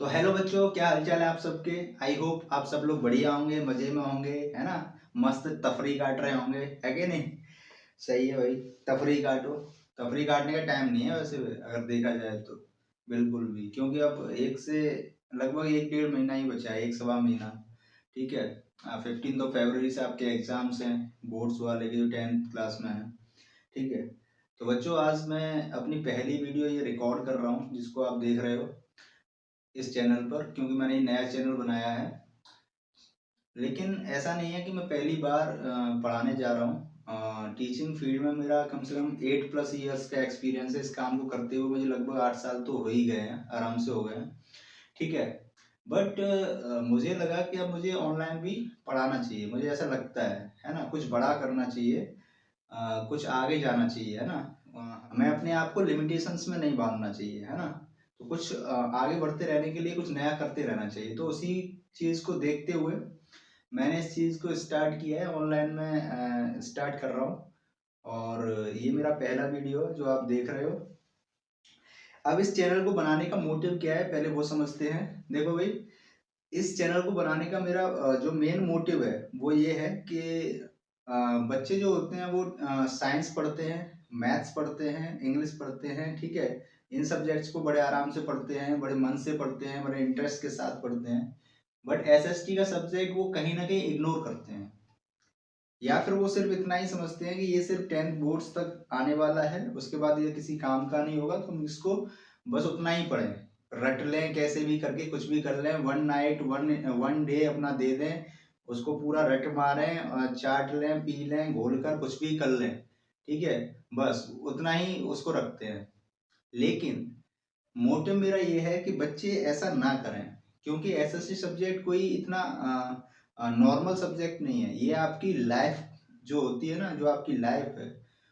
तो हेलो बच्चों, क्या हालचाल है आप सबके। आई होप आप सब लोग बढ़िया होंगे, मजे में होंगे, है ना। मस्त तफरी काट रहे होंगे, है कि नहीं। सही है भाई। तफरी काटो। तफरी काटने का टाइम नहीं है वैसे, अगर देखा जाए तो बिल्कुल भी, क्योंकि अब एक से लगभग एक डेढ़ महीना ही बचा है, एक सवा महीना। ठीक है। 15 फरवरी से आपके एग्जाम्स हैं, बोर्ड्स वाले के जो 10th क्लास में हैं। ठीक है। तो बच्चों, आज मैं अपनी पहली वीडियो ये रिकॉर्ड कर रहा हूँ, जिसको आप देख रहे हो इस चैनल पर, क्योंकि मैंने ये नया चैनल बनाया है। लेकिन ऐसा नहीं है कि मैं पहली बार पढ़ाने जा रहा हूँ। टीचिंग फील्ड में मेरा कम से कम 8+ ईयर्स का एक्सपीरियंस है। इस काम को करते हुए मुझे लगभग 8 साल तो हो ही गए हैं, आराम से हो गए हैं। ठीक है। बट मुझे लगा कि अब मुझे ऑनलाइन भी पढ़ाना चाहिए, मुझे ऐसा लगता है ना। कुछ बड़ा करना चाहिए, कुछ आगे जाना चाहिए, है ना। हमें अपने आप को लिमिटेशंस में नहीं बांधना चाहिए, है ना। तो कुछ आगे बढ़ते रहने के लिए कुछ नया करते रहना चाहिए। तो उसी चीज को देखते हुए मैंने इस चीज को स्टार्ट किया है, ऑनलाइन में स्टार्ट कर रहा हूँ। और ये मेरा पहला वीडियो है जो आप देख रहे हो। अब इस चैनल को बनाने का मोटिव क्या है, पहले वो समझते हैं। देखो भाई, इस चैनल को बनाने का मेरा जो मेन मोटिव है वो ये है कि अ, बच्चे जो होते हैं वो साइंस पढ़ते हैं, मैथ्स पढ़ते हैं, इंग्लिश पढ़ते हैं। ठीक है। इन सब्जेक्ट्स को बड़े आराम से पढ़ते हैं, बड़े मन से पढ़ते हैं, बड़े इंटरेस्ट के साथ पढ़ते हैं। बट एसएसटी का सब्जेक्ट वो कहीं ना कहीं इग्नोर करते हैं, या फिर वो सिर्फ इतना ही समझते हैं कि ये सिर्फ 10th बोर्ड्स तक आने वाला है, उसके बाद ये किसी काम का नहीं होगा, तो हम इसको बस उतना ही पढ़ें, रट लें, कैसे भी करके कुछ भी कर लें, वन नाइट वन डे अपना दे दें, उसको पूरा रट मारें, चाट लें, पी लें, घोल कर कुछ भी कर लें। ठीक है। बस उतना ही उसको रखते हैं। लेकिन मोटिव मेरा ये है कि बच्चे ऐसा ना करें, क्योंकि एसएसटी सब्जेक्ट कोई इतना नॉर्मल सब्जेक्ट नहीं है। ये आपकी लाइफ जो होती है ना, जो आपकी लाइफ है,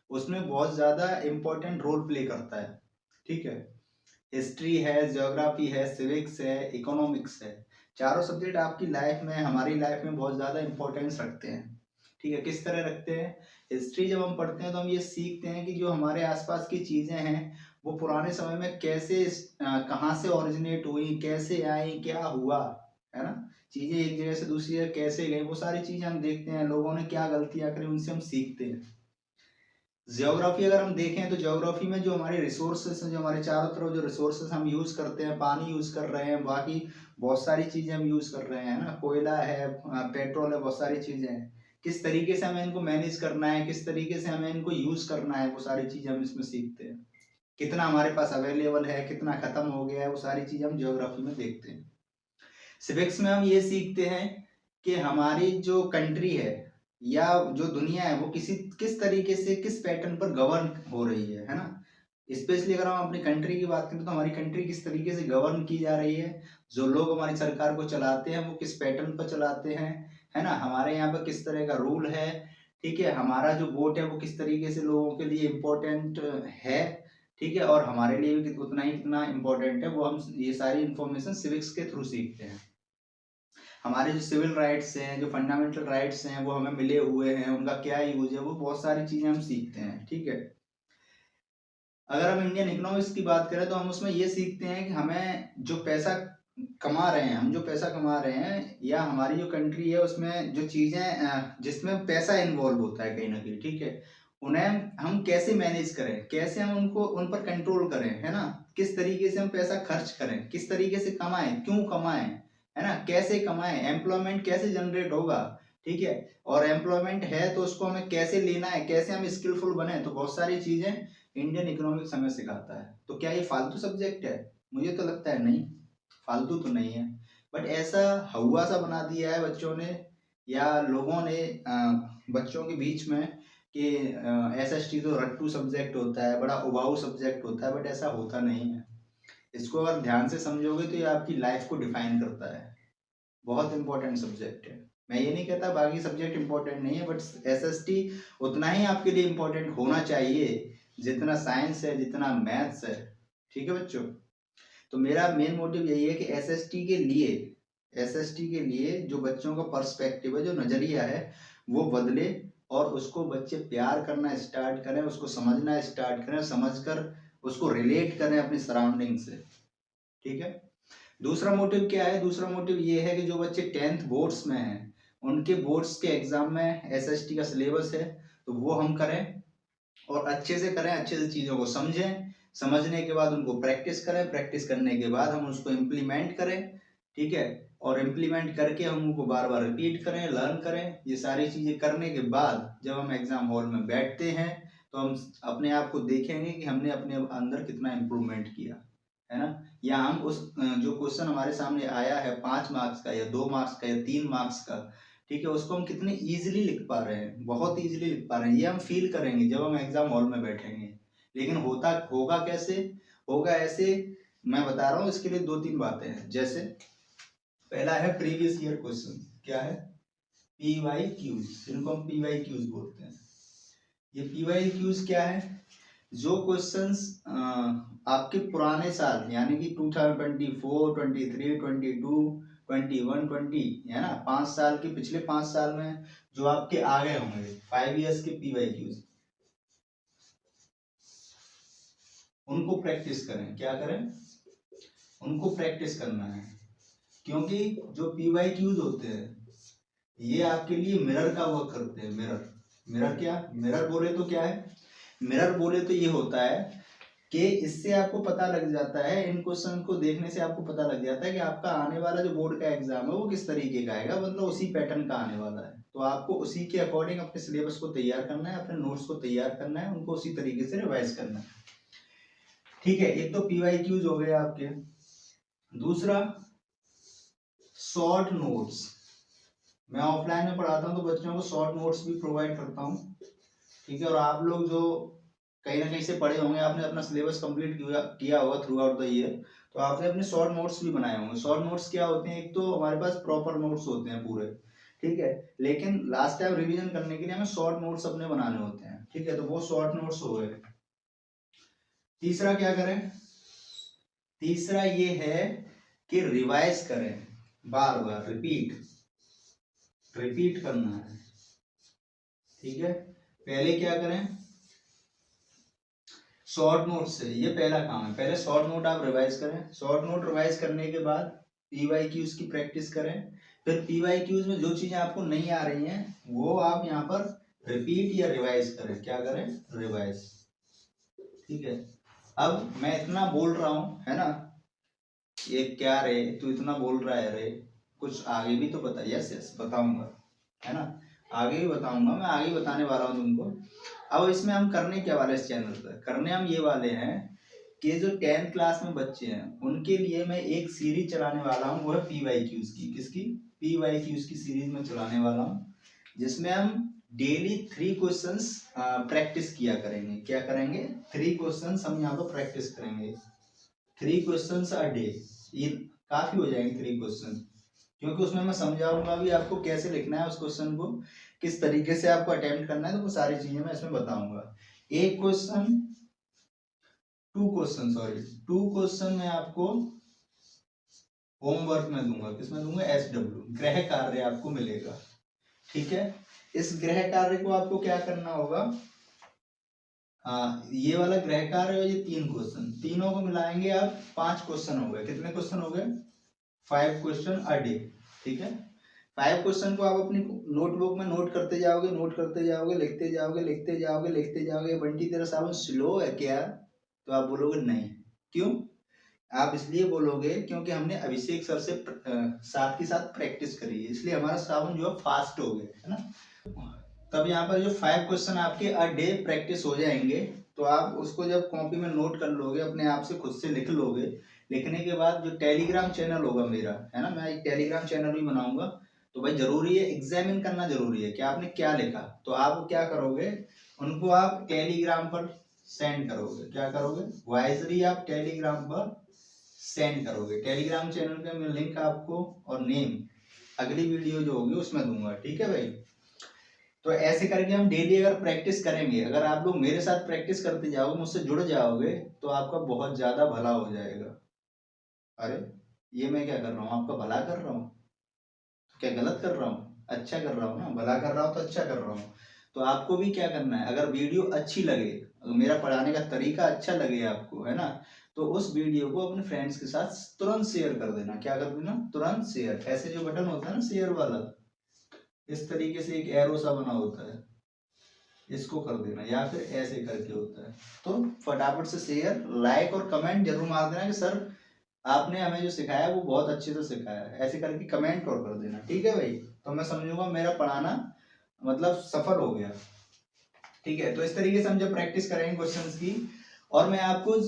उसमें बहुत ज़्यादा इम्पोर्टेंट रोल प्ले करता है। ठीक है। हिस्ट्री है, ज्योग्राफी है, सिविक्स है, इकोनॉमिक्स है। चारों सब्जेक्ट आपकी लाइफ में, हमारी लाइफ में बहुत ज़्यादा इम्पोर्टेंस रखते हैं। ठीक है। किस तरह रखते हैं। हिस्ट्री जब हम पढ़ते हैं तो हम ये सीखते हैं कि जो हमारे आसपास की चीज़ें हैं वो पुराने समय में कैसे कहाँ से ओरिजिनेट हुई, कैसे आई, क्या हुआ, है ना। चीज़ें एक जगह से दूसरी जगह कैसे गई, वो सारी चीज़ें हम देखते हैं। लोगों ने क्या गलतियाँ करी, उनसे हम सीखते हैं। ज्योग्राफी अगर हम देखें तो ज्योग्राफी में जो हमारे रिसोर्सेस हैं, जो हमारे चारों तरफ जो रिसोर्सेस हम यूज करते हैं, पानी यूज कर रहे हैं, बाकी बहुत सारी चीजें हम यूज कर रहे हैं ना, कोयला है, पेट्रोल है, बहुत सारी चीजें हैं। किस तरीके से हमें इनको मैनेज करना है, किस तरीके से हमें इनको यूज करना है, वो सारी चीजें हम इसमें सीखते हैं। कितना हमारे पास अवेलेबल है, कितना खत्म हो गया है, वो सारी चीजें हम ज्योग्राफी में देखते हैं। सिविक्स में हम ये सीखते हैं कि हमारी जो कंट्री है या जो दुनिया है वो किस तरीके से, किस पैटर्न पर गवर्न हो रही है ना। स्पेशली अगर हम अपनी कंट्री की बात करें तो हमारी कंट्री किस तरीके से गवर्न की जा रही है, जो लोग हमारी सरकार को चलाते हैं वो किस पैटर्न पर चलाते हैं, है ना। हमारे यहाँ पर किस तरह का रूल है। ठीक है। हमारा जो वोट है वो किस तरीके से लोगों के लिए इम्पोर्टेंट है। ठीक है। और हमारे लिए भी उतना ही कितना इम्पोर्टेंट है, वो हम ये सारी इंफॉर्मेशन सिविक्स के थ्रू सीखते हैं। हमारे जो सिविल राइट्स हैं, जो फंडामेंटल राइट्स हैं, वो हमें मिले हुए हैं, उनका क्या यूज है, वो बहुत सारी चीजें हम सीखते हैं। ठीक है। अगर हम इंडियन इकोनॉमिक्स की बात करें तो हम उसमें ये सीखते हैं कि हमें जो पैसा कमा रहे हैं, हम जो पैसा कमा रहे हैं, या हमारी जो कंट्री है उसमें जो चीजें जिसमें पैसा इन्वॉल्व होता है कहीं ना कहीं, ठीक है, उन्हें हम कैसे मैनेज करें, कैसे हम उनको उन पर कंट्रोल करें, है ना। किस तरीके से हम पैसा खर्च करें, किस तरीके से कमाएं, क्यों कमाएं, है ना, कैसे कमाएं, एम्प्लॉयमेंट कैसे जनरेट होगा। ठीक है। और एम्प्लॉयमेंट है तो उसको हमें कैसे लेना है, कैसे हम स्किलफुल बने, तो बहुत सारी चीजें इंडियन इकोनॉमिक्स हमें सिखाता है। तो क्या ये फालतू सब्जेक्ट है? मुझे तो लगता है नहीं, फालतू तो नहीं है। बट ऐसा हवा सा बना दिया है बच्चों ने, या लोगों ने बच्चों के बीच में, कि एसएसटी तो रट्टू सब्जेक्ट होता है, बड़ा उबाऊ सब्जेक्ट होता है। बट ऐसा होता नहीं है। इसको अगर ध्यान से समझोगे तो ये आपकी लाइफ को डिफाइन करता है। बहुत इंपॉर्टेंट सब्जेक्ट है। मैं ये नहीं कहता बाकी सब्जेक्ट इंपॉर्टेंट नहीं है, बट एसएसटी उतना ही आपके लिए इंपॉर्टेंट होना चाहिए जितना साइंस है, जितना मैथ्स है। ठीक है बच्चों। तो मेरा मेन मोटिव यही है कि एसएसटी के लिए जो बच्चों का पर्सपेक्टिव है, जो नजरिया है, वो बदले, और उसको बच्चे प्यार करना स्टार्ट करें, उसको समझना स्टार्ट करें, समझकर उसको रिलेट करें अपनी सराउंडिंग से। ठीक है। दूसरा मोटिव क्या है? दूसरा मोटिव ये है कि जो बच्चे 10th बोर्ड्स में हैं, उनके बोर्ड्स के एग्जाम में एसएसटी का सिलेबस है, तो वो हम करें और अच्छे से करें, अच्छे से चीज़ों को समझें, समझने के बाद उनको प्रैक्टिस करें, प्रैक्टिस करने के बाद हम उसको इम्प्लीमेंट करें, ठीक है, और इम्प्लीमेंट करके हम उनको बार बार रिपीट करें, लर्न करें। ये सारी चीज़ें करने के बाद जब हम एग्जाम हॉल में बैठते हैं तो हम अपने आप को देखेंगे कि हमने अपने अंदर कितना इम्प्रूवमेंट किया, है ना। या हम उस जो क्वेश्चन हमारे सामने आया है 5 मार्क्स का या 2 मार्क्स का या 3 मार्क्स का, ठीक है, उसको हम कितने इजीली लिख पा रहे हैं, बहुत इजीली लिख पा रहे हैं, ये हम फील करेंगे जब हम एग्जाम हॉल में बैठेंगे। लेकिन होगा कैसे? होगा ऐसे, मैं बता रहा हूँ, इसके लिए 2-3 बातें हैं। जैसे पहला है प्रीवियस ईयर क्वेश्चन, क्या है? PYQs, इनको हम PYQs बोलते हैं। ये PYQs क्या है? जो क्वेश्चंस आपके पुराने साल यानी कि 2024, 23, 22, 21, 20, है ना, 5 साल के, पिछले 5 साल में जो आपके आ गए होंगे 5 इयर्स के PYQs, उनको प्रैक्टिस करें। क्या करें? उनको प्रैक्टिस करना है, क्योंकि जो PYQs होते हैं ये आपके लिए मिरर का वर्क करते हैं। मिरर क्या? मिरर बोले तो क्या है? मिरर बोले तो ये होता है कि इससे आपको पता लग जाता है, इन क्वेश्चन को देखने से आपको पता लग जाता है कि आपका आने वाला जो बोर्ड का एग्जाम है वो किस तरीके का आएगा, मतलब उसी पैटर्न का आने वाला है। तो आपको उसी के अकॉर्डिंग अपने सिलेबस को तैयार करना है, अपने नोट्स को तैयार करना है, उनको उसी तरीके से रिवाइज करना है, ठीक है। एक तो PYQs हो गए आपके। दूसरा, शॉर्ट नोट्स। मैं ऑफलाइन में पढ़ाता हूँ तो बच्चों को शॉर्ट नोट्स भी प्रोवाइड करता हूँ, ठीक है। और आप लोग जो कहीं ना कहीं से पढ़े होंगे, आपने अपना सिलेबस कंप्लीट किया होगा थ्रू आउट द ईयर, तो आपने अपने शॉर्ट नोट्स भी बनाए होंगे। शॉर्ट नोट्स क्या होते हैं? एक तो हमारे पास प्रॉपर नोट्स होते हैं पूरे, ठीक है, लेकिन लास्ट टाइम रिवीजन करने के लिए हमें शॉर्ट नोट्स अपने बनाने होते हैं, ठीक है, तो वो शॉर्ट नोट्स हो गए। तीसरा क्या करें? तीसरा ये है कि रिवाइज करें, बार बार रिपीट करना है, ठीक है। पहले क्या करें? शॉर्ट नोट से, ये पहला काम है, पहले शॉर्ट नोट आप रिवाइज करें। शॉर्ट नोट रिवाइज करने के बाद PYQs की प्रैक्टिस करें। फिर PYQs में जो चीजें आपको नहीं आ रही हैं वो आप यहाँ पर रिपीट या रिवाइज करें। क्या करें? रिवाइज, ठीक है। अब मैं इतना बोल रहा हूँ, है ना, ये क्या रे तू इतना बोल रहा है रे, कुछ आगे भी तो बता। यस यस बताऊंगा, है ना, आगे भी बताऊंगा, मैं आगे बताने वाला हूँ तुमको। अब इसमें हम करने क्या वाले, इस चैनल पर करने हम ये वाले हैं कि जो 10th क्लास में बच्चे हैं उनके लिए मैं एक सीरीज चलाने वाला हूँ, वो है PYQs की। किसकी? PYQs की सीरीज में चलाने वाला हूँ, जिसमें हम डेली 3 क्वेश्चंस प्रैक्टिस किया करेंगे। क्या करेंगे? 3 क्वेश्चंस हम यहाँ पर प्रैक्टिस करेंगे। 3 क्वेश्चंस अ डे, ये काफी हो जाएंगे 3 क्वेश्चन, क्योंकि उसमें मैं समझाऊंगा भी आपको कैसे लिखना है उस क्वेश्चन को, किस तरीके से आपको अटेम्प्ट करना है, तो वो सारी चीजें मैं इसमें बताऊंगा। एक क्वेश्चन, 2 क्वेश्चन मैं आपको होमवर्क में दूंगा। किसमें दूंगा? SW, गृह कार्य आपको मिलेगा, ठीक है। इस गृह कार्य को आपको क्या करना होगा? ये वाला गृह कार्य और ये 3 क्वेश्चन, तीनों को मिलाएंगे आप, 5 क्वेश्चन हो गए। कितने क्वेश्चन हो गए? 5 क्वेश्चन अ डे, ठीक है। 5 क्वेश्चन को आप अपनी नोटबुक में नोट करते जाओगे, नोट करते जाओगे, लिखते जाओगे, लिखते जाओगे, लिखते जाओगे। बंटी तेरा सावन स्लो है क्या? तो आप बोलोगे नहीं। क्यों? आप इसलिए बोलोगे क्योंकि हमने अभिषेक सर से साथ के साथ प्रैक्टिस करी है, इसलिए हमारा सावन जो है फास्ट हो गया, है ना। तब यहाँ पर जो 5 क्वेश्चन आपके अ डे प्रैक्टिस हो जाएंगे, तो आप उसको जब कॉपी में नोट कर लोगे, अपने आप से खुद से लिख लोगे। लिखने के बाद जो टेलीग्राम चैनल होगा मेरा, है ना, मैं एक टेलीग्राम चैनल भी बनाऊंगा, तो भाई जरूरी है एग्जामिन करना, जरूरी है कि आपने क्या लिखा। तो आप क्या करोगे? उनको आप टेलीग्राम पर सेंड करोगे। क्या करोगे? वाइजली आप टेलीग्राम पर सेंड करोगे। टेलीग्राम चैनल का मैं लिंक आपको और नेम अगली वीडियो जो होगी उसमें दूंगा, ठीक है भाई। तो ऐसे करके हम डेली अगर प्रैक्टिस करेंगे, अगर आप लोग मेरे साथ प्रैक्टिस करते जाओगे, मुझसे जुड़ जाओगे, तो आपका बहुत ज्यादा भला हो जाएगा। अरे ये मैं क्या कर रहा हूँ? आपका भला कर रहा हूँ? क्या गलत कर रहा हूँ? अच्छा कर रहा हूँ ना, भला कर रहा हूँ तो अच्छा कर रहा हूँ। तो आपको भी क्या करना है, अगर वीडियो अच्छी लगे, अगर मेरा पढ़ाने का तरीका अच्छा लगे आपको, है ना, तो उस वीडियो को अपने फ्रेंड्स के साथ तुरंत शेयर कर देना। क्या कर देना? तुरंत शेयर। ऐसे जो बटन होता है ना शेयर वाला, इस तरीके से एक एरो सा बना होता है, इसको कर देना, या फिर ऐसे करके होता है। तो फटाफट से शेयर, लाइक और कमेंट जरूर मार देना कि सर आपने हमें जो सिखाया वो बहुत अच्छे से सिखाया है, ऐसे करके कमेंट और कर देना। ठीक है भाई, तो मैं समझूंगा मेरा पढ़ाना मतलब सफल हो गया। ठीक है, तो इस तरीके से हम जब प्रैक्टिस करेंगे क्वेश्चंस की, और मैं आपको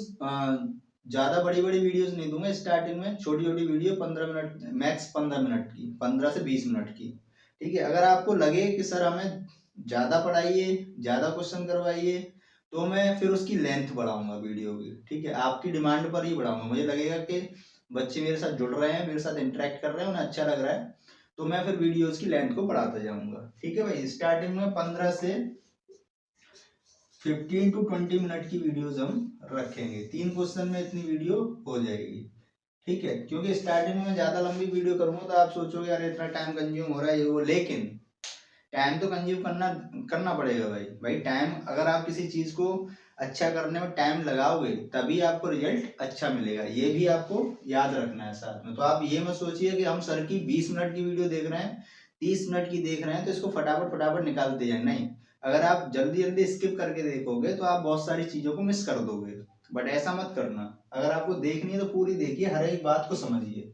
ज्यादा बड़ी बड़ी वीडियोस नहीं दूंगा स्टार्टिंग में, छोटी छोटी वीडियो 15 मिनट, मैक्स 15 मिनट की, 15 से 20 मिनट की। ठीक है, अगर आपको लगे कि सर हमें ज्यादा पढ़ाइए, ज्यादा क्वेश्चन करवाइए, तो मैं फिर उसकी लेंथ बढ़ाऊंगा वीडियो की। ठीक है, आपकी डिमांड पर ही बढ़ाऊंगा। मुझे लगेगा कि बच्चे मेरे साथ जुड़ रहे हैं, मेरे साथ इंटरेक्ट कर रहे हैं, उन्हें अच्छा लग रहा है, तो मैं फिर वीडियोस की लेंथ को बढ़ाता जाऊंगा। ठीक है भाई, स्टार्टिंग में 15 से 15 to 20 मिनट की वीडियोस हम रखेंगे। 3 क्वेश्चन में इतनी वीडियो हो जाएगी। ठीक है, क्योंकि स्टार्टिंग में ज्यादा लंबी वीडियो करूंगा तो आप सोचोगे अरे इतना टाइम कंज्यूम हो रहा है ये वो, लेकिन टाइम तो कंज्यूम करना करना पड़ेगा भाई। भाई टाइम, अगर आप किसी चीज को अच्छा करने में टाइम लगाओगे तभी आपको रिजल्ट अच्छा मिलेगा, ये भी आपको याद रखना है साथ में। तो आप ये मत सोचिए कि हम सर की 20 मिनट की वीडियो देख रहे हैं, 30 मिनट की देख रहे हैं तो इसको फटाफट फटाफट निकालते जाए, नहीं। अगर आप जल्दी जल्दी स्किप करके देखोगे तो आप बहुत सारी चीजों को मिस कर दोगे, बट ऐसा मत करना। अगर आपको देखनी है तो पूरी देखिए, हर एक बात को समझिए।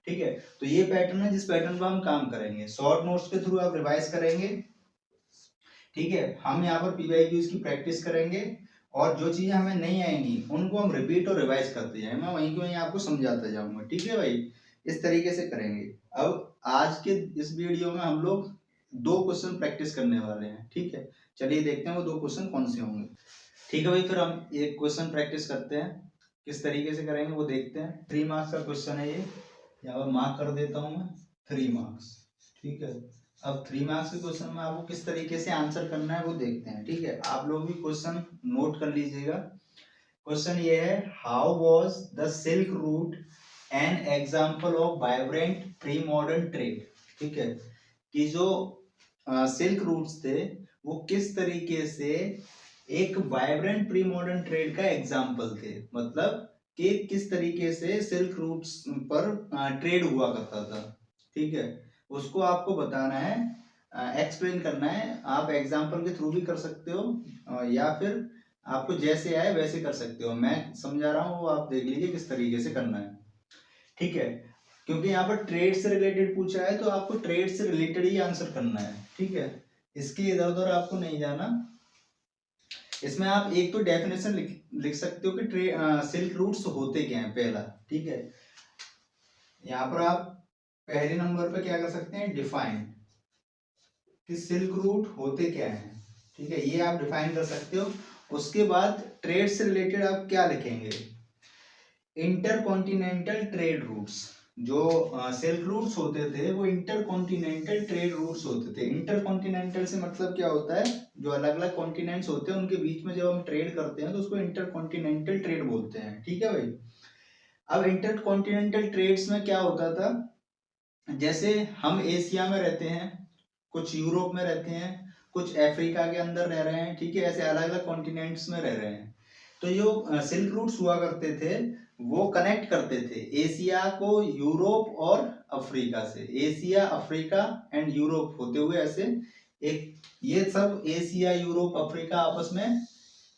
ठीक है, तो ये पैटर्न है जिस पैटर्न पर हम काम करेंगे। शॉर्ट नोट्स के थ्रू आप रिवाइज करेंगे। ठीक है, हम यहाँ पर पीवाईक्यूज की प्रैक्टिस करेंगे, और जो चीजें हमें नहीं आएंगी उनको हम रिपीट और रिवाइज करते जाएंगे, मैं वहीं की वहीं आपको समझाता जाऊंगा। ठीक है भाई, इस तरीके से करेंगे। अब आज के इस वीडियो में हम लोग 2 क्वेश्चन प्रैक्टिस करने वाले हैं। ठीक है, चलिए देखते हैं वो 2 क्वेश्चन कौन से होंगे। ठीक है भाई, फिर हम एक क्वेश्चन प्रैक्टिस करते हैं, किस तरीके से करेंगे वो देखते हैं। 3 मार्क्स का क्वेश्चन है ये, यहाँ पर मार्क कर देता हूँ मैं 3 मार्क्स। ठीक है, अब 3 मार्क्स के क्वेश्चन में आपको किस तरीके से आंसर करना है वो देखते हैं। ठीक है, आप लोग भी क्वेश्चन नोट कर लीजिएगा। क्वेश्चन ये है, how was the silk route an example of vibrant pre modern trade. ठीक है, कि जो सिल्क रूट्स थे वो किस तरीके से एक वाइब्रेंट प्री मॉडर्न ट्रेड का एग्जाम्पल थे, मतलब कि किस तरीके से सिल्क रूट्स पर ट्रेड हुआ करता था। ठीक है, उसको आपको बताना है, एक्सप्लेन करना है। आप एग्जाम्पल के थ्रू भी कर सकते हो, या फिर आपको जैसे आए वैसे कर सकते हो। मैं समझा रहा हूँ वो आप देख लीजिए किस तरीके से करना है। ठीक है, क्योंकि यहाँ पर ट्रेड से रिलेटेड पूछा है तो आपको ट्रेड से रिलेटेड ही आंसर करना है। ठीक है, इसके इधर उधर आपको नहीं जाना। इसमें आप एक तो डेफिनेशन लिख सकते हो कि सिल्क रूट्स होते क्या हैं पहला। ठीक है, यहाँ पर आप पहले नंबर पे क्या कर सकते हैं, डिफाइन, कि सिल्क रूट होते क्या हैं। ठीक है, ये आप डिफाइन कर सकते हो। उसके बाद ट्रेड से रिलेटेड आप क्या लिखेंगे, इंटरकॉन्टिनेंटल ट्रेड रूट्स। जो सिल्क रूट्स होते थे वो इंटरकॉन्टिनेंटल ट्रेड रूट्स होते थे। इंटरकॉन्टिनेंटल से मतलब क्या होता है, जो अलग अलग कॉन्टिनेंट्स होते हैं उनके बीच में जब हम ट्रेड करते हैं तो उसको इंटरकॉन्टिनेंटल ट्रेड बोलते हैं। ठीक है भाई, अब इंटरकॉन्टिनेंटल ट्रेड्स में क्या होता था, जैसे हम एशिया में रहते हैं, कुछ यूरोप में रहते हैं, कुछ अफ्रीका के अंदर रह रहे हैं। ठीक है, ऐसे अलग अलग कॉन्टिनेंट्स में रह रहे हैं। तो जो सिल्क रूट्स हुआ करते थे वो कनेक्ट करते थे एशिया को यूरोप और अफ्रीका से, एशिया अफ्रीका एंड यूरोप होते हुए ऐसे एक, ये सब एशिया यूरोप अफ्रीका आपस में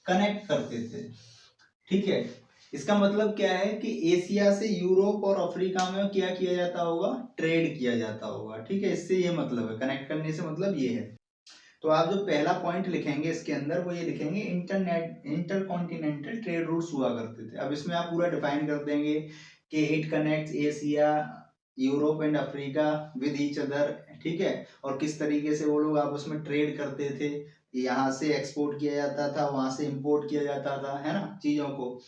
कनेक्ट करते थे। ठीक है, इसका मतलब क्या है कि एशिया से यूरोप और अफ्रीका में क्या किया जाता होगा, ट्रेड किया जाता होगा। ठीक है, इससे ये मतलब है, कनेक्ट करने से मतलब ये है। तो आप जो पहला पॉइंट लिखेंगे इसके अंदर वो ये लिखेंगे, इंटरकॉन्टिनेंटल ट्रेड रूट्स हुआ करते थे। अब इसमें आप पूरा डिफाइन कर देंगे कि it connects Asia Europe and Africa with each other. ठीक है, और किस तरीके से वो लोग आपस में ट्रेड करते थे, यहाँ से एक्सपोर्ट किया जाता था, वहां से इंपोर्ट किया जाता था, है ना, चीजों को।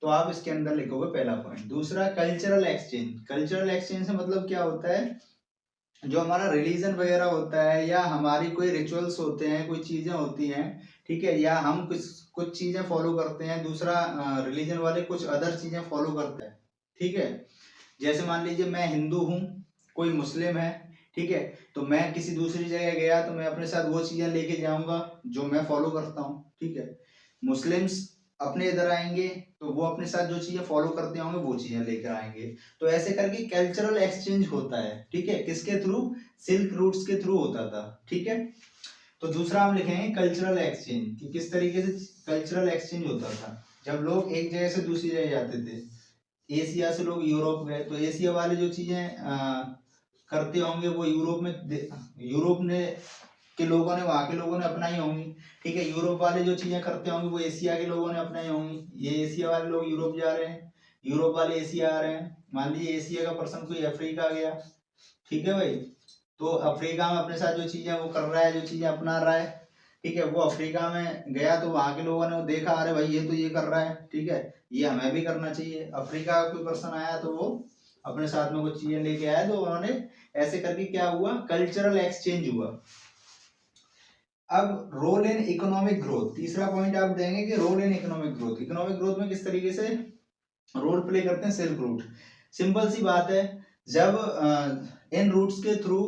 तो आप इसके अंदर लिखोगे पहला पॉइंट। दूसरा, कल्चरल एक्सचेंज। कल्चरल एक्सचेंज से मतलब क्या होता है, जो हमारा रिलीजन वगैरह होता है या हमारी कोई रिचुअल्स होते हैं, कोई चीजें होती हैं। ठीक है, या हम कुछ कुछ चीजें फॉलो करते हैं, दूसरा रिलीजन वाले कुछ अदर चीजें फॉलो करते हैं। ठीक है, जैसे मान लीजिए मैं हिंदू हूँ, कोई मुस्लिम है। ठीक है, तो मैं किसी दूसरी जगह गया तो मैं अपने साथ वो चीजें लेके जाऊंगा जो मैं फॉलो करता हूँ। ठीक है, मुस्लिम्स अपने इधर आएंगे तो वो अपने साथ जो चीजें फॉलो करते होंगे वो चीजें लेकर आएंगे। तो ऐसे करके कल्चरल एक्सचेंज होता है, ठीक है, किसके थ्रू, सिल्क रूट्स के थ्रू होता था, ठीक है। तो दूसरा हम लिखेंगे कल्चरल एक्सचेंज, कि किस तरीके से कल्चरल एक्सचेंज होता था। जब लोग एक जगह से दूसरी जगह जाते थे, एशिया से लोग यूरोप गए, तो एशिया वाले जो चीजें करते होंगे वो यूरोप ने के लोगों ने, वहां के लोगों ने अपनाई होंगी, ठीक है। यूरोप वाले जो चीजें करते होंगे वो एशिया के लोगों ने अपनाई होंगी। ये एशिया वाले लोग यूरोप जा रहे हैं, यूरोप वाले एशिया आ रहे हैं। मान लीजिए एशिया का पर्सन कोई अफ्रीका गया, ठीक है भाई, तो अफ्रीका में अपने साथ जो चीजें वो कर रहा है, जो चीजें अपना रहा है, ठीक है, वो अफ्रीका में गया तो वहां के लोगों ने वो देखा, अरे भाई ये तो ये कर रहा है, ठीक है, ये हमें भी करना चाहिए। अफ्रीका का कोई पर्सन आया तो वो अपने साथ में कुछ चीजें लेके आया, तो उन्होंने ऐसे करके क्या हुआ, कल्चरल एक्सचेंज हुआ। अब रोल इन इकोनॉमिक ग्रोथ, तीसरा पॉइंट आप देंगे कि role in economic growth, economic growth में किस तरीके से रोल प्ले करते हैं सिल्क रूट। सिंपल सी बात है, जब इन रूट्स के थ्रू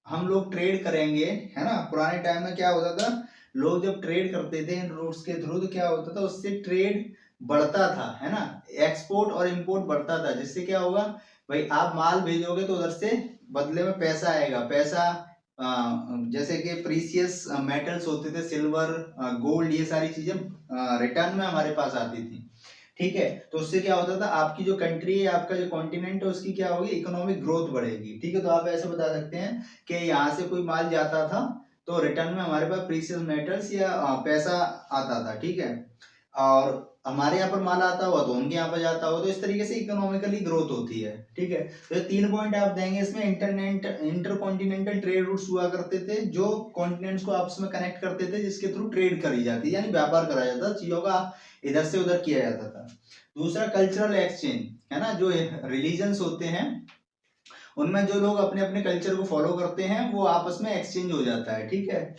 हम लोग ट्रेड करेंगे, है ना, पुराने टाइम में क्या होता था, लोग जब ट्रेड करते थे इन रूट्स के थ्रू तो क्या होता था, उससे ट्रेड बढ़ता था, है ना, एक्सपोर्ट और इंपोर्ट बढ़ता था, जिससे क्या होगा भाई, आप माल भेजोगे तो उधर से बदले में पैसा आएगा, पैसा जैसे कि प्रीसियस मेटल्स होते थे, सिल्वर, गोल्ड, ये सारी चीजें रिटर्न में हमारे पास आती थी, ठीक है। तो उससे क्या होता था, आपकी जो कंट्री है, आपका जो कॉन्टिनेंट है, उसकी क्या होगी, इकोनॉमिक ग्रोथ बढ़ेगी, ठीक है। तो आप ऐसे बता सकते हैं कि यहाँ से कोई माल जाता था तो रिटर्न में हमारे पास प्रीशियस मेटल्स या पैसा आता था, ठीक है, और हमारे यहाँ पर माल आता हुआ तो उनके यहाँ पर जाता हुआ, तो इस तरीके से इकोनॉमिकली ग्रोथ होती है, ठीक है। तो ये 3 पॉइंट आप देंगे इसमें। इंटरकॉन्टिनेंटल ट्रेड रूट्स हुआ करते थे, जो कॉन्टिनेंट्स को आपस में कनेक्ट करते थे, जिसके थ्रू ट्रेड करी जाती है, यानी व्यापार कराया जाता था, चीजों का इधर से उधर किया जाता था। दूसरा कल्चरल एक्सचेंज, है ना, जो रिलीजन्स होते हैं उनमें जो लोग अपने अपने कल्चर को फॉलो करते हैं वो आपस में एक्सचेंज हो जाता है, ठीक है।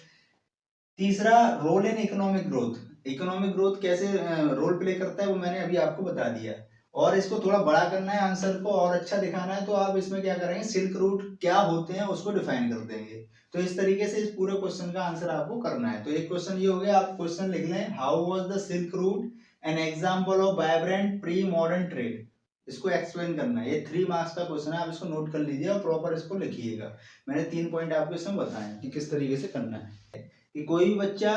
तीसरा role in economic growth, economic growth कैसे रोल प्ले करता है वो मैंने अभी आपको बता दिया। और इसको थोड़ा बड़ा करना है, आंसर को और अच्छा दिखाना है, तो आप इसमें क्या करेंगे, सिल्क रूट क्या होते हैं उसको डिफाइन कर देंगे। तो इस तरीके से इस पूरे क्वेश्चन का आंसर आपको करना है। तो एक क्वेश्चन ये हो गया, आप क्वेश्चन लिख लें, how was the silk route an example of vibrant pre modern trade. इसको एक्सप्लेन करना है, ये 3 मार्क्स का क्वेश्चन है, आप इसको नोट कर लीजिए और प्रॉपर इसको लिखिएगा। मैंने 3 पॉइंट आपको इसमें बताए कि किस तरीके से करना है, कि कोई भी बच्चा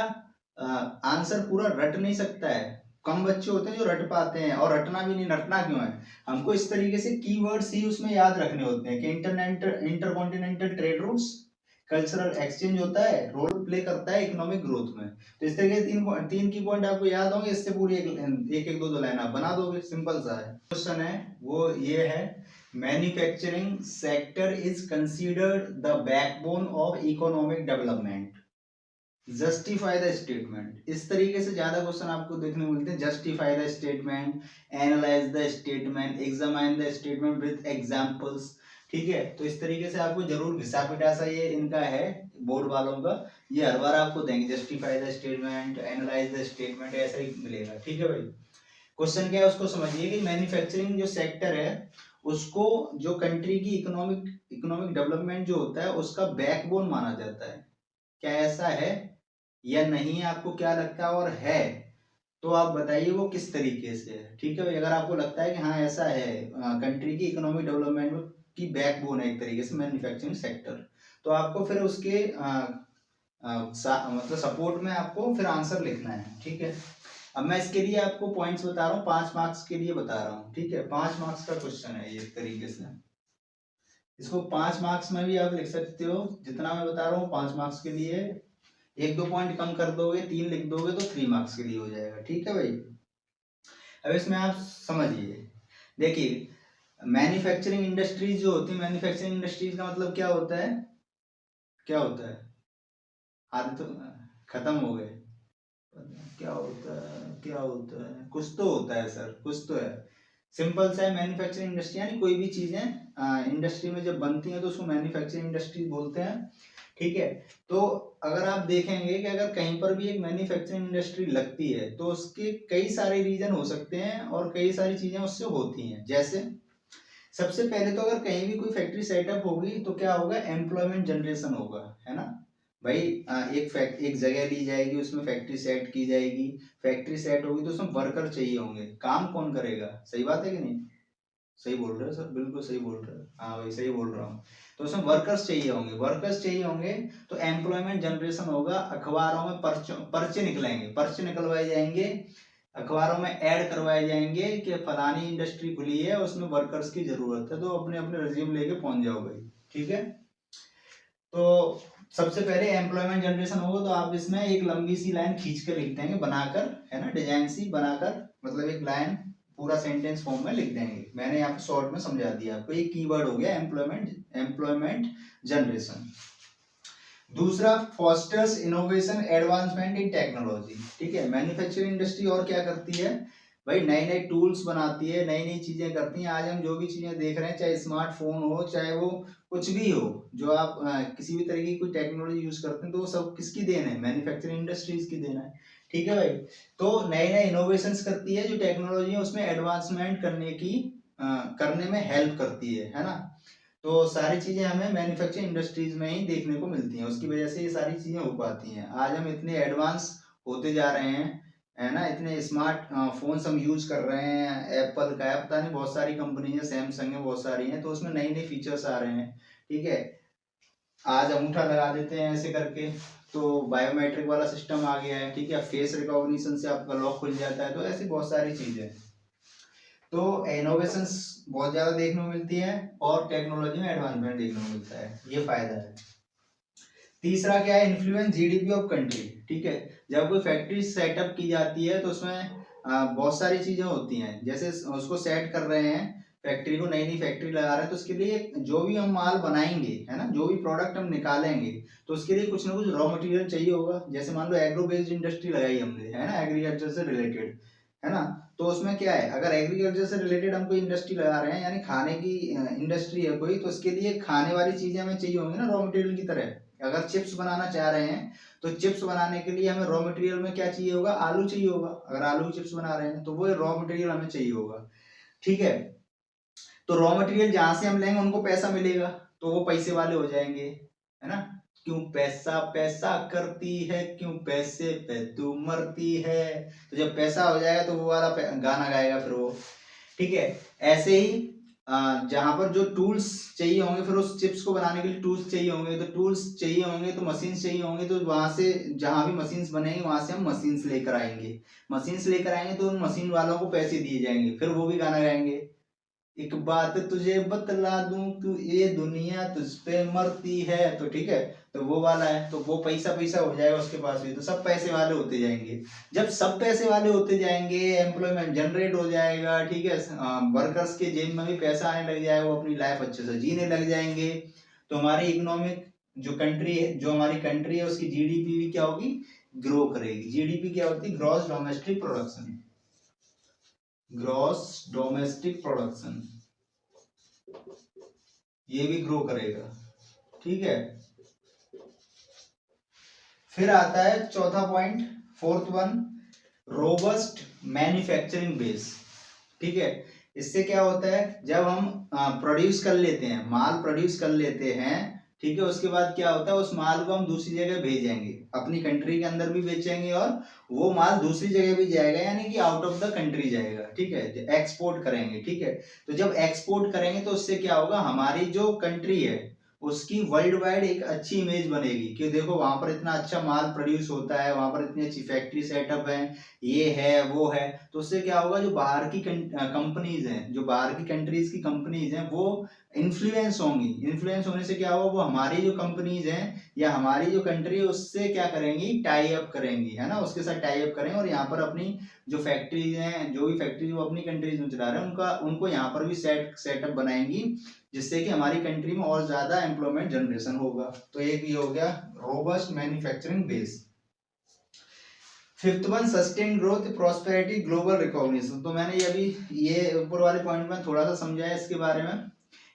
आंसर पूरा रट नहीं सकता है। कम बच्चे होते हैं जो रट पाते हैं, और रटना भी नहीं, रटना क्यों है, हमको इस तरीके से कीवर्ड्स ही उसमें याद रखने होते हैं कि intercontinental trade routes, cultural exchange होता है, रोल प्ले करता है इकोनॉमिक ग्रोथ में। तो इस तरीके से तीन की पॉइंट आपको याद होंगे, इससे पूरी एक दो लाइन आप बना दोगे, सिंपल सा है। क्वेश्चन है वो ये है, manufacturing sector is considered the backbone of economic development, justify the statement. इस तरीके से ज्यादा क्वेश्चन आपको देखने को मिलते हैं, justify the statement, analyse the statement, examine the statement with examples, ठीक है। तो इस तरीके से आपको जरूर घिसा पिटासा ये इनका है बोर्ड वालों का, ये हर बार आपको देंगे, justify the statement, analyse the statement, ऐसा ही मिलेगा, ठीक है भाई। क्वेश्चन क्या है उसको समझिए कि मैन्युफैक्चरिंग जो सेक्टर है उसको जो कंट्री की इकोनॉमिक डेवलपमेंट जो होता है उसका बैकबोन माना जाता है। क्या ऐसा है या नहीं, आपको क्या लगता है, और है तो आप बताइए वो किस तरीके से है, ठीक है भाई। अगर आपको लगता है कि हाँ ऐसा है, कंट्री की इकोनॉमिक डेवलपमेंट की बैकबोन है एक तरीके से मैन्युफैक्चरिंग सेक्टर, तो आपको फिर उसके मतलब सपोर्ट में आपको फिर आंसर लिखना है, ठीक है। अब मैं इसके लिए आपको पॉइंट्स बता रहा हूँ, 5 मार्क्स के लिए बता रहा हूँ, ठीक है। 5 मार्क्स का क्वेश्चन है ये, एक तरीके से इसको 5 मार्क्स में भी आप लिख सकते हो, जितना मैं बता रहा हूँ 5 मार्क्स के लिए। 1-2 पॉइंट कम कर दोगे, 3 लिख दोगे तो 3 मार्क्स के लिए हो जाएगा, ठीक है भाई। अब इसमें आप समझिए, देखिए मैन्युफैक्चरिंग इंडस्ट्रीज जो होती है, मैन्युफैक्चरिंग इंडस्ट्रीज का मतलब क्या होता है, क्या होता है, आधे तो खत्म हो गए, क्या होता है, क्या होता है, कुछ तो होता है सर, कुछ तो है। सिंपल सा है, मैन्युफैक्चरिंग इंडस्ट्री यानी कोई भी चीजें इंडस्ट्री में जब बनती हैं तो उसको मैन्युफैक्चरिंग इंडस्ट्री बोलते हैं, ठीक है। तो अगर आप देखेंगे कि अगर कहीं पर भी एक मैन्युफैक्चरिंग इंडस्ट्री लगती है तो उसके कई सारे रीजन हो सकते हैं और कई सारी चीजें उससे होती हैं। जैसे सबसे पहले तो अगर कहीं भी कोई फैक्ट्री सेटअप होगी तो क्या होगा, एम्प्लॉयमेंट जनरेशन होगा, है ना, भाई एक जगह ली जाएगी, उसमें फैक्ट्री सेट की जाएगी, फैक्ट्री सेट होगी तो उसमें वर्कर चाहिए होंगे, काम कौन करेगा? सही बात है कि नहीं? सही बोल रहे हो सर, बिल्कुल सही बोल रहे हो। हाँ भाई सही बोल रहा हूँ। तो उसमें वर्कर्स चाहिए होंगे, वर्कर्स चाहिए होंगे तो एम्प्लॉयमेंट जनरेशन होगा, अखबारों में पर्चे निकलेंगे, पर्चे निकलवाए जाएंगे, अखबारों में ऐड करवाए जाएंगे कि फलानी इंडस्ट्री खुली है, उसमें वर्कर्स की जरूरत है, तो अपने अपने रिज्यूम लेके पहुंच जाओ भाई। ठीक है, तो सबसे पहले एम्प्लॉयमेंट जनरेशन होगा तो आप इसमें एक लंबी सी लाइन खींच कर लिख देंगे, बनाकर, है ना, डिजाइन सी बनाकर, मतलब एक लाइन पूरा सेंटेंस फॉर्म में लिख देंगे। मैंने यहाँ पे शॉर्ट में समझा दिया आपको, एक कीवर्ड हो गया एम्प्लॉयमेंट जनरेशन। दूसरा, fosters innovation advancement in technology. ठीक है, मैन्युफैक्चरिंग इंडस्ट्री और क्या करती है भाई, नई नई टूल्स बनाती है, नई नई चीजें करती हैं। आज हम जो भी चीजें देख रहे हैं, चाहे स्मार्टफोन हो, चाहे वो कुछ भी हो, जो आप किसी भी तरह की कोई टेक्नोलॉजी यूज करते हैं, तो वो सब किसकी देन है? मैन्युफैक्चरिंग इंडस्ट्रीज की देन है। ठीक है भाई, तो नए नए इनोवेशंस करती है, जो टेक्नोलॉजी है उसमें एडवांसमेंट करने में हेल्प करती है ना। तो सारी चीजें हमें मैन्युफैक्चरिंग इंडस्ट्रीज में ही देखने को मिलती हैं, उसकी वजह से ये सारी चीजें हो पाती हैं। आज हम इतने एडवांस होते जा रहे हैं, है ना, इतने स्मार्ट फोन्स हम यूज कर रहे हैं, एप्पल का है, पता नहीं बहुत सारी कंपनी है, सैमसंग है, बहुत सारी हैं, तो उसमें नई नई फीचर्स आ रहे हैं। ठीक है, आज अंगूठा लगा देते हैं ऐसे करके, तो बायोमेट्रिक वाला सिस्टम आ गया है। ठीक है, फेस रिकॉग्निशन से आपका लॉक खुल जाता है, तो ऐसी बहुत सारी चीजें। तो इनोवेशंस बहुत ज्यादा देखने को मिलती है और टेक्नोलॉजी में एडवांसमेंट देखने को मिलता है, ये फायदा है। तीसरा क्या है, इन्फ्लुएंस जीडीपी ऑफ कंट्री। ठीक है, जब कोई फैक्ट्री सेटअप की जाती है तो उसमें बहुत सारी चीजें होती हैं, जैसे उसको सेट कर रहे हैं, फैक्ट्री को, नई नई फैक्ट्री लगा रहे हैं, तो उसके लिए जो भी हम माल बनाएंगे, है ना, जो भी प्रोडक्ट हम निकालेंगे, तो उसके लिए कुछ ना कुछ रॉ मटेरियल चाहिए होगा। जैसे मान लो एग्रो बेस्ड इंडस्ट्री लगाई हमने, है ना, एग्रीकल्चर से रिलेटेड, है ना, तो उसमें क्या है, अगर एग्रीकल्चर से रिलेटेड हम कोई इंडस्ट्री लगा रहे हैं, यानी खाने की इंडस्ट्री है कोई, तो उसके लिए खाने वाली चीजें हमें चाहिए होंगी ना, रॉ मटेरियल की तरह। अगर चिप्स बनाना चाह रहे हैं, तो चिप्स बनाने के लिए हमें रॉ मटेरियल में क्या चाहिए होगा? आलू चाहिए होगा। अगर आलू की चिप्स बना रहे हैं तो वो रॉ मटेरियल हमें चाहिए होगा। ठीक है, तो रॉ मटेरियल जहां से हम लेंगे उनको पैसा मिलेगा, तो वो पैसे वाले हो जाएंगे, है ना। क्यों पैसा पैसा करती है, क्यों पैसे पे तू मरती है, तो जब पैसा हो जाएगा तो वो वाला गाना गाएगा फिर वो। ठीक है, ऐसे ही जहां पर जो टूल्स चाहिए होंगे, फिर उस चिप्स को बनाने के लिए टूल्स चाहिए होंगे, तो टूल्स चाहिए होंगे तो मशीन्स चाहिए होंगे, तो वहां से जहां भी मशीन्स बनेंगे वहां से हम मशीन्स लेकर आएंगे। मशीन्स लेकर आएंगे तो उन मशीन वालों को पैसे दिए जाएंगे, फिर वो भी गाना गाएंगे, एक बात तुझे बतला दूं, तू ये दुनिया तुझ पे मरती है, तो ठीक है, तो वो वाला है, तो वो पैसा पैसा हो जाएगा उसके पास भी, तो सब पैसे वाले होते जाएंगे। जब सब पैसे वाले होते जाएंगे, एम्प्लॉयमेंट जनरेट हो जाएगा, ठीक है, वर्कर्स के जेब में भी पैसा आने लग जाएगा, वो अपनी लाइफ अच्छे से जीने लग जाएंगे, तो हमारी इकोनॉमिक जो कंट्री है, जो हमारी कंट्री है, उसकी जीडीपी भी क्या होगी? ग्रो करेगी। जीडीपी क्या होती है? Gross domestic production, gross domestic production, ये भी ग्रो करेगा। ठीक है, फिर आता है चौथा point, fourth one, robust manufacturing base. ठीक है, इससे क्या होता है, जब हम प्रोड्यूस कर लेते हैं, माल प्रोड्यूस कर लेते हैं, ठीक है, उसके बाद क्या होता है, उस माल को हम दूसरी जगह भेजेंगे, अपनी कंट्री के अंदर भी बेचेंगे और वो माल दूसरी जगह भी जाएगा, यानी कि आउट ऑफ द कंट्री जाएगा। ठीक है, एक्सपोर्ट करेंगे। ठीक है, तो जब एक्सपोर्ट करेंगे तो उससे क्या होगा, हमारी जो कंट्री है उसकी वर्ल्ड वाइड एक अच्छी इमेज बनेगी कि देखो वहां पर इतना अच्छा माल प्रोड्यूस होता है, वहां पर इतनी अच्छी फैक्ट्री सेटअप है, ये है वो है, तो उससे क्या होगा, जो बाहर की कंपनीज हैं, जो बाहर की कंट्रीज की कंपनीज हैं, वो इन्फ्लुएंस होंगी। इन्फ्लुएंस होने से क्या होगा, वो हमारी जो कंपनीज हैं या हमारी जो कंट्री है उससे क्या करेंगी, टाई अप करेंगी, है ना, उसके साथ टाई अप करेंगे और यहाँ पर अपनी जो फैक्ट्रीज हैं, जो भी फैक्ट्रीज वो अपनी कंट्रीज में चला रहे हैं, उनको यहाँ पर भी सेटअप बनाएंगी, जिससे कि हमारी कंट्री में और ज्यादा एम्प्लॉयमेंट जनरेशन होगा। तो एक ये हो गया robust manufacturing base. Fifth one, sustain growth prosperity global recognition. तो मैंने ये ऊपर वाले पॉइंट में थोड़ा सा समझाया इसके बारे में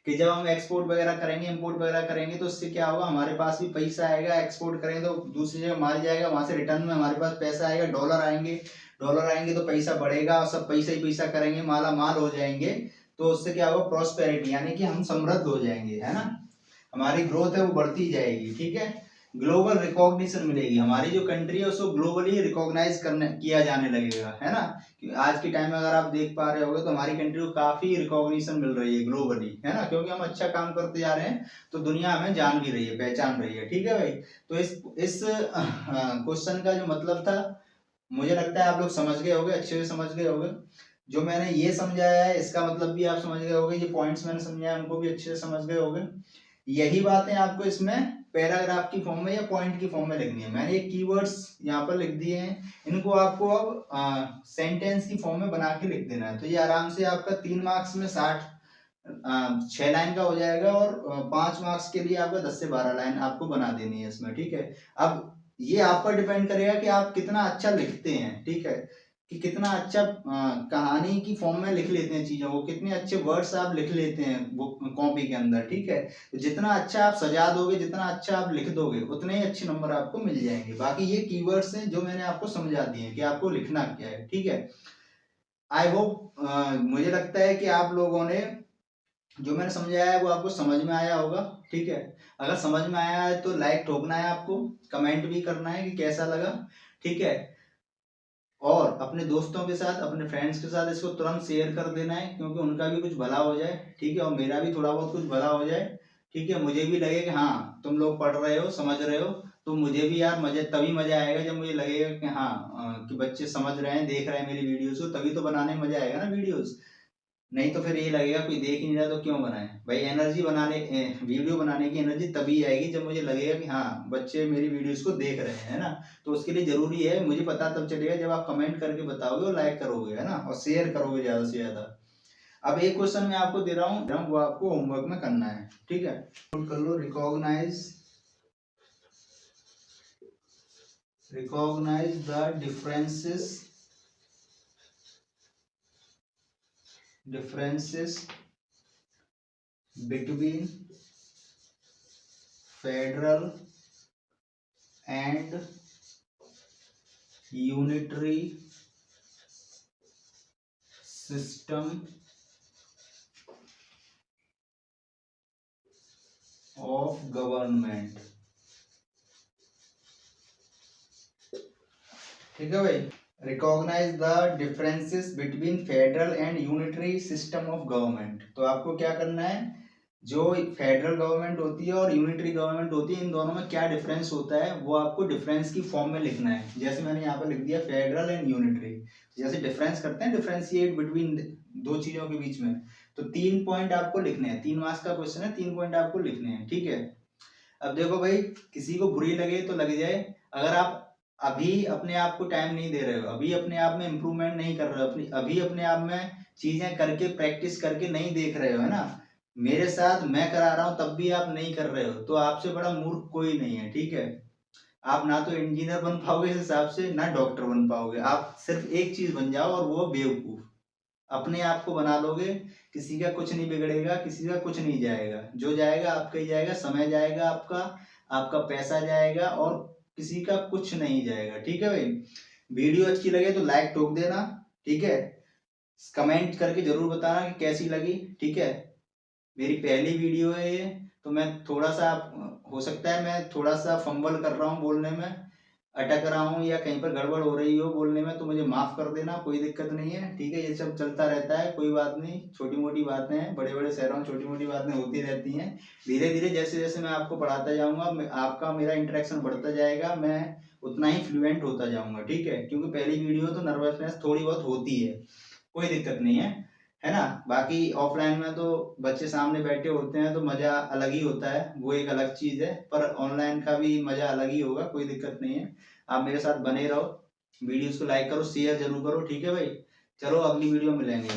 कि जब हम एक्सपोर्ट वगैरह करेंगे, इंपोर्ट वगैरह करेंगे, तो उससे क्या होगा, हमारे पास भी पैसा आएगा, एक्सपोर्ट करेंगे तो दूसरी जगह माल जाएगा, वहां से रिटर्न में हमारे पास पैसा आएगा, डॉलर आएंगे तो पैसा बढ़ेगा और सब पैसा ही पैसा करेंगे, माला माल हो जाएंगे, तो उससे क्या होगा, प्रॉस्पेरिटी, यानी कि हम समृद्ध हो जाएंगे, है ना, हमारी ग्रोथ है वो बढ़ती जाएगी। ठीक है, ग्लोबल रिकॉग्निशन मिलेगी, हमारी जो कंट्री है उसको ग्लोबली रिकॉग्नाइज करने किया जाने लगेगा, है ना। कि आज के टाइम में अगर आप देख पा रहे होगे तो हमारी कंट्री को काफी रिकॉग्निशन मिल रही है ग्लोबली, है ना, क्योंकि हम अच्छा काम करते जा रहे हैं तो दुनिया हमें जान भी रही है, पहचान रही है। ठीक है भाई, तो इस क्वेश्चन का जो मतलब था, मुझे लगता है आप लोग समझ गए होंगे, अच्छे से समझ गए होंगे। जो मैंने ये समझाया है इसका मतलब भी आप समझ गए होंगे, ये पॉइंट्स मैंने समझाया उनको भी अच्छे से समझ गए होंगे। यही बातें आपको इसमें पैराग्राफ की फॉर्म में या पॉइंट की फॉर्म में लिखनी है। मैंने ये कीवर्ड्स यहाँ पर लिख दिए हैं, इनको आपको अब सेंटेंस की फॉर्म में बना के लिख देना है। तो ये आराम से आपका 3 मार्क्स में 6 लाइन का हो जाएगा, और 5 मार्क्स के लिए आपका 10 से 12 लाइन आपको बना देनी है इसमें। ठीक है, अब ये आप पर डिपेंड करेगा कि आप कितना अच्छा लिखते हैं। ठीक है, कि कितना अच्छा कहानी की फॉर्म में लिख लेते हैं चीजों को, कितने अच्छे वर्ड्स आप लिख लेते हैं वो कॉपी के अंदर। ठीक है, तो जितना अच्छा आप सजा दोगे, जितना अच्छा आप लिख दोगे, उतने ही अच्छे नंबर आपको मिल जाएंगे। बाकी ये कीवर्ड्स हैं जो मैंने आपको समझा दिए हैं कि आपको लिखना क्या है। ठीक है, आई होप मुझे लगता है कि आप लोगों ने जो मैंने समझाया है वो आपको समझ में आया होगा। ठीक है, अगर समझ में आया है तो लाइक ठोकना है आपको, कमेंट भी करना है कि कैसा लगा। ठीक है, और अपने दोस्तों के साथ, अपने फ्रेंड्स के साथ इसको तुरंत शेयर कर देना है, क्योंकि उनका भी कुछ भला हो जाए। ठीक है, और मेरा भी थोड़ा बहुत कुछ भला हो जाए। ठीक है, मुझे भी लगे कि हाँ तुम लोग पढ़ रहे हो, समझ रहे हो, तो मुझे भी यार मजे तभी मजा आएगा जब मुझे लगेगा कि हाँ कि बच्चे समझ रहे हैं, देख रहे हैं मेरी वीडियोस को, तभी तो बनाने में मजा आएगा ना वीडियोस। नहीं तो फिर ये लगेगा कोई देख ही नहीं रहा तो क्यों बनाए भाई। एनर्जी बनाने वीडियो बनाने की एनर्जी तभी आएगी जब मुझे लगेगा कि हाँ बच्चे मेरी वीडियोस को देख रहे हैं, है ना। तो उसके लिए जरूरी है, मुझे पता तब चलेगा जब आप कमेंट करके बताओगे और लाइक करोगे, है ना, और शेयर करोगे ज्यादा से ज्यादा। अब एक क्वेश्चन मैं आपको दे रहा हूँ, वो आपको होमवर्क में करना है। ठीक है, कर लो, recognise the differences between federal and unitary system of government। ठीक है भाई, recognize the differences between federal and unitary system of government. तो आपको क्या करना है, जो फेडरल गवर्नमेंट होती है और यूनिटरी गवर्नमेंट होती है, इन दोनों में क्या डिफरेंस होता है वो आपको डिफरेंस की फॉर्म में लिखना है। जैसे मैंने यहाँ पर लिख दिया फेडरल एंड यूनिटरी, जैसे डिफरेंस करते हैं, डिफरेंशिएट बिटवीन दो चीजों के बीच में, तो 3 पॉइंट आपको लिखने हैं। 3 मार्क्स का क्वेश्चन है, 3 पॉइंट आपको लिखने हैं। ठीक है, अब देखो भाई, किसी को बुरी लगे तो लग जाए, अगर आप अभी अपने आप को टाइम नहीं दे रहे हो, अभी अपने आप में इम्प्रूवमेंट नहीं कर रहे हो, अभी अपने आप में चीजें करके प्रैक्टिस करके नहीं देख रहे हो, है ना, मेरे साथ मैं करा रहा हूं तब भी आप नहीं कर रहे हो, तो आपसे बड़ा मूर्ख कोई नहीं है। ठीक है, आप ना तो इंजीनियर बन पाओगे इस हिसाब से, ना डॉक्टर बन पाओगे, आप सिर्फ एक चीज बन जाओ और वो बेवकूफ। अपने आप को बना लोगे, किसी का कुछ नहीं बिगड़ेगा, किसी का कुछ नहीं जाएगा, जो जाएगा आपका ही जाएगा, समय जाएगा आपका, आपका पैसा जाएगा, और किसी का कुछ नहीं जाएगा। ठीक है भाई, वीडियो अच्छी लगे तो लाइक ठोक देना। ठीक है, कमेंट करके जरूर बताना कि कैसी लगी। ठीक है, मेरी पहली वीडियो है ये, तो मैं थोड़ा सा, हो सकता है मैं थोड़ा सा फंबल कर रहा हूँ बोलने में, अटक रहा हूँ या कहीं पर गड़बड़ हो रही हो बोलने में, तो मुझे माफ कर देना, कोई दिक्कत नहीं है। ठीक है, ये सब चलता रहता है, कोई बात नहीं, छोटी मोटी बातें हैं, बड़े बड़े शहरों में छोटी मोटी बातें होती रहती हैं। धीरे धीरे जैसे जैसे मैं आपको पढ़ाता जाऊंगा, आपका मेरा इंटरेक्शन बढ़ता जाएगा, मैं उतना ही फ्लुएंट होता जाऊंगा। ठीक है, क्योंकि पहली वीडियो तो नर्वसनेस थोड़ी बहुत होती है, कोई दिक्कत नहीं है ना। बाकी ऑफलाइन में तो बच्चे सामने बैठे होते हैं तो मजा अलग ही होता है, वो एक अलग चीज है, पर ऑनलाइन का भी मजा अलग ही होगा, कोई दिक्कत नहीं है। आप मेरे साथ बने रहो, वीडियोस को लाइक करो, शेयर जरूर करो। ठीक है भाई, चलो अगली वीडियो में मिलेंगे।